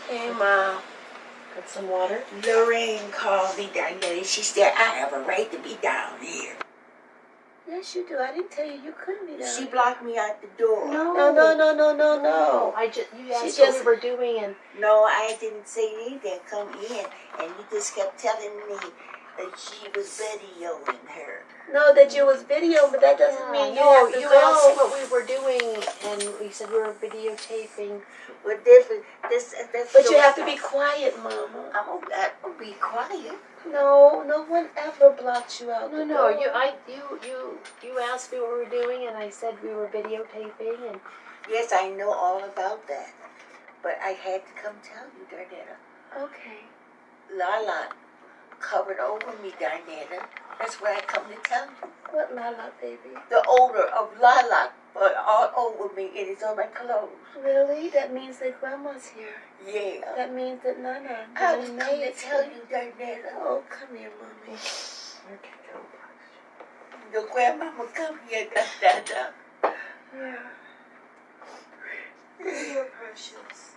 Hey, Mom. Got some water? Lorraine called me down there. She said, I have a right to be down here. Yes, you do. I didn't tell you you couldn't be down. She blocked me out the door. No. You asked what we were doing, and no, I didn't say anything. Come in, and you just kept telling me that she was videoing her. No, that you was videoing, but that doesn't mean you have to you go. asked what we were doing, and we said we were videotaping. But different. But you have to be quiet, Mama. I'm gonna be quiet. No one ever blocked you out. No, you asked me what we were doing, and I said we were videotaping, and yes, I know all about that, but I had to come tell you, Darnetta. Okay. Lala covered over me, Darnetta. That's why I come to tell you. What Lala, baby? The odor of lilac all over me. It is on my clothes. Really? That means that Grandma's here. Yeah. That means that Nana. I was coming to tell you, Darnetta. Oh, come here, Mommy. Your grandmama come here, Darnetta. Yeah. You're precious.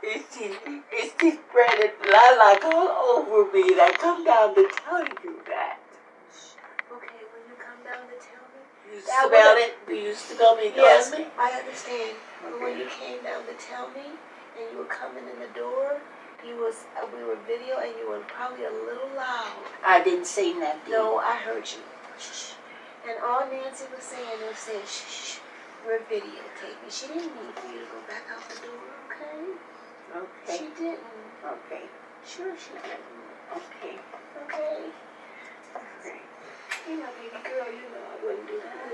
It's this spreading lilac all over me, and I come down to tell you that. Okay, when you come down to tell me. You smell it? You used to come and yes, me? I understand. But when you came down to tell me, and you were coming in the door, we were video, and you were probably a little loud. I didn't say nothing. No, I heard you. Shh. And all Nancy was saying shh, we're videotaping. She didn't mean for you to go back out the door, okay? Okay. She didn't. Okay. Sure she didn't. Okay. Okay? Okay. You know, baby girl, you know I wouldn't do that.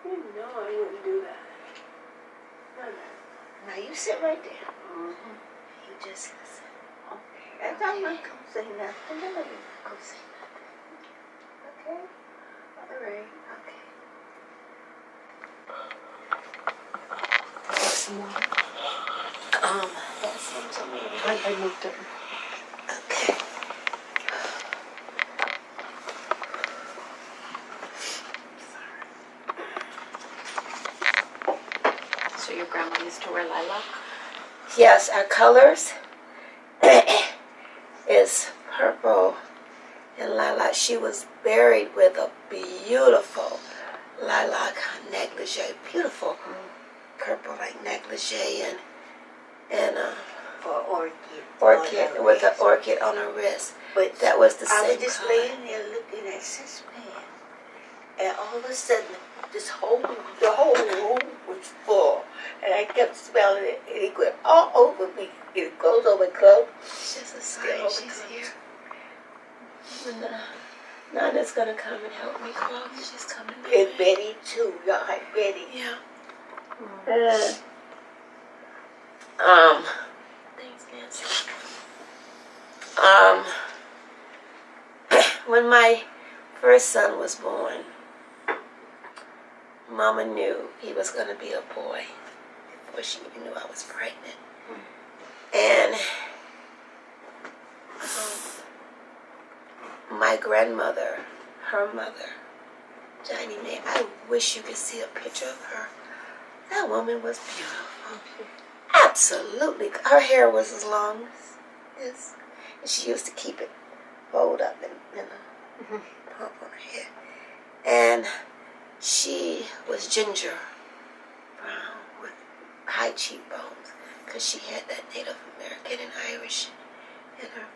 You know I wouldn't do that. No. Now you sit right there. Mm-hmm. You just listen. Okay. I'm not going to say nothing. No, you're not going to say nothing. Okay? All right. Okay. some water. That's some water. I moved it. Okay. So your grandma used to wear lilac? Yes, our colors is purple and lilac. She was buried with a beautiful lilac negligee, beautiful purple like negligee and orchid with an orchid on her wrist. But that was the I same was just color. laying there looking at Sispan, and all of a sudden, the whole room was full, and I kept smelling it, and it went all over me. It goes over clothes. It's just a sign she's here. Nana's gonna come and help me close. She's coming. And Betty too. Y'all had Betty. Yeah. Thanks, Nancy. When my first son was born, Mama knew he was going to be a boy before she even knew I was pregnant. And my grandmother, her mother, Johnny Mae, I wish you could see a picture of her. That woman was beautiful. Absolutely. Her hair was as long as this. And she used to keep it rolled up in a pump on her head. And she was ginger brown with high cheekbones because she had that Native American and Irish in her.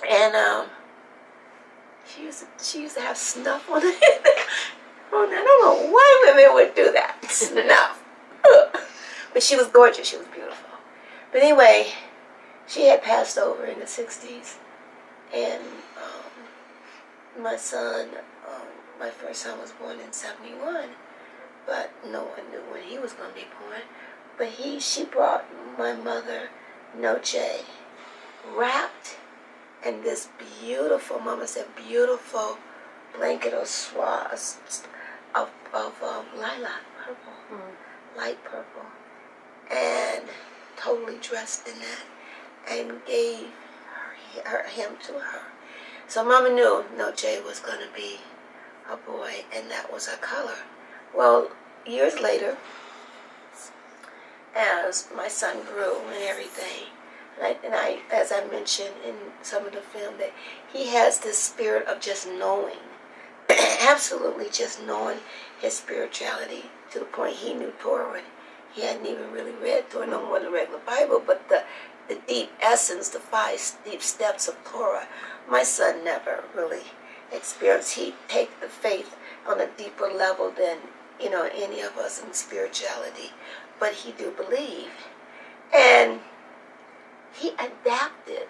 And she used to have snuff on her head. I don't know why women would do that. Snuff. But she was gorgeous. She was beautiful. But anyway, she had passed over in the 60s. And my son, my first son was born in 71. But no one knew when he was going to be born. But she brought my mother Noche wrapped in this beautiful, Mama said, beautiful blanket or swathes of lilac purple, light purple, and totally dressed in that, and gave him to her. So Mama knew Noche was going to be a boy, and that was her color. Well, years later, as my son grew and everything. And I, as I mentioned in some of the film, that he has this spirit of just knowing, absolutely just knowing his spirituality to the point he knew Torah. And he hadn't even really read Torah no more than the regular Bible, but the deep essence, the 5 deep steps of Torah, my son never really experienced. He'd take the faith on a deeper level than, any of us in spirituality, but he do believe. And he adapted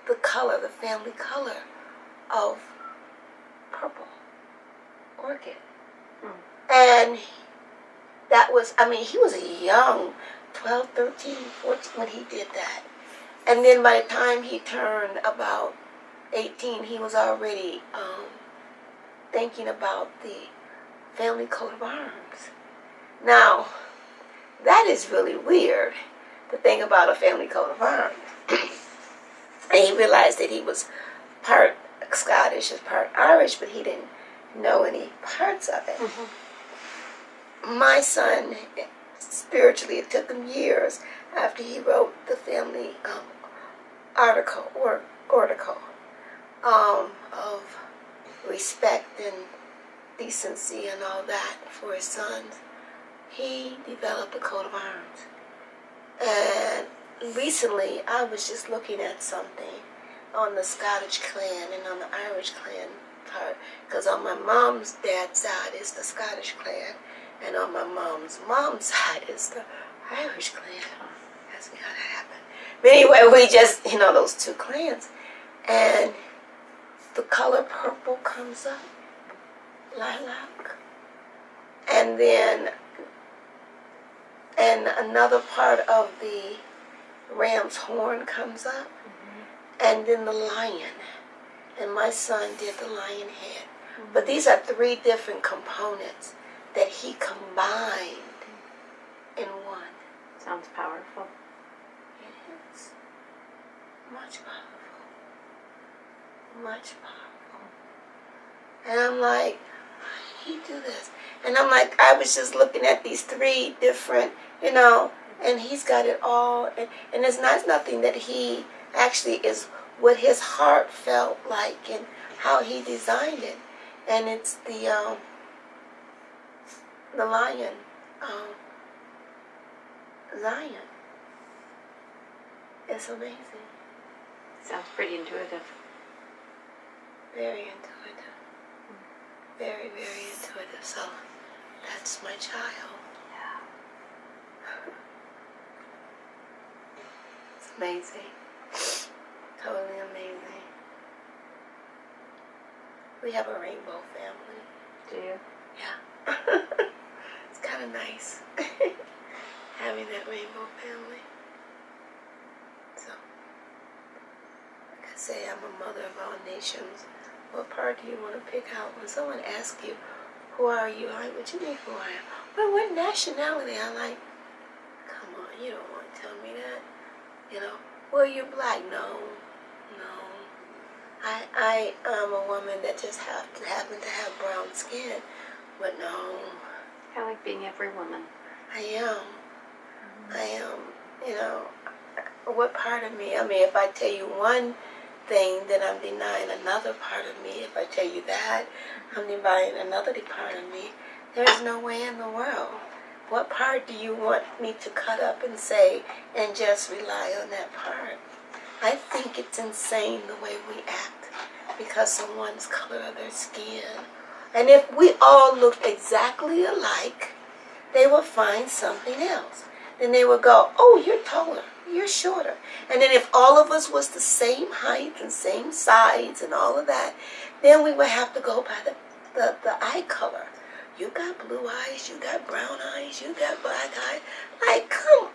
the color, the family color of purple orchid. And that was, he was a young 12, 13, 14 when he did that. And then by the time he turned about 18, he was already thinking about the family coat of arms. Now, that is really weird to think about a family coat of arms. And he realized that he was part Scottish and part Irish, but he didn't know any parts of it. My son, spiritually, it took him years after he wrote the family article of respect and decency and all that for his sons. He developed a coat of arms. And recently, I was just looking at something on the Scottish clan and on the Irish clan part, because on my mom's dad's side is the Scottish clan, and on my mom's side is the Irish clan. That's how that happened. But anyway, we just, those 2 clans. And the color purple comes up, lilac. And then, and another part of the ram's horn comes up. And then the lion. And my son did the lion head. But these are 3 different components that he combined in one. Sounds powerful. It is much powerful. Much powerful. And I'm like, how did he do this? And I'm like, I was just looking at these 3 different, and he's got it all. And it's not nothing that he actually is what his heart felt like and how he designed it. And it's the lion, Zion. It's amazing. Sounds pretty intuitive. Very intuitive. Very, very intuitive. So that's my child. Yeah. It's amazing. Totally amazing. We have a rainbow family. Do you? Yeah. It's kind of nice having that rainbow family. So, like I say, I'm a mother of all nations. What part do you want to pick out? When someone asks you, who are you? I'm like, what you mean who I am? Well, what nationality? I'm like, come on, you don't want to tell me that. Well, you're black. No. I am a woman that just happen to have brown skin. But no. Kind of like being every woman. I am. What part of me? If I tell you one thing, then I'm denying another part of me. If I tell you that, I'm denying another part of me. There's no way in the world. What part do you want me to cut up and say and just rely on that part? I think it's insane the way we act because of one's color of their skin. And if we all looked exactly alike, they would find something else. Then they would go, oh, you're taller, you're shorter. And then if all of us was the same height and same size and all of that, then we would have to go by the eye color. You got blue eyes, you got brown eyes, you got black eyes. Like, come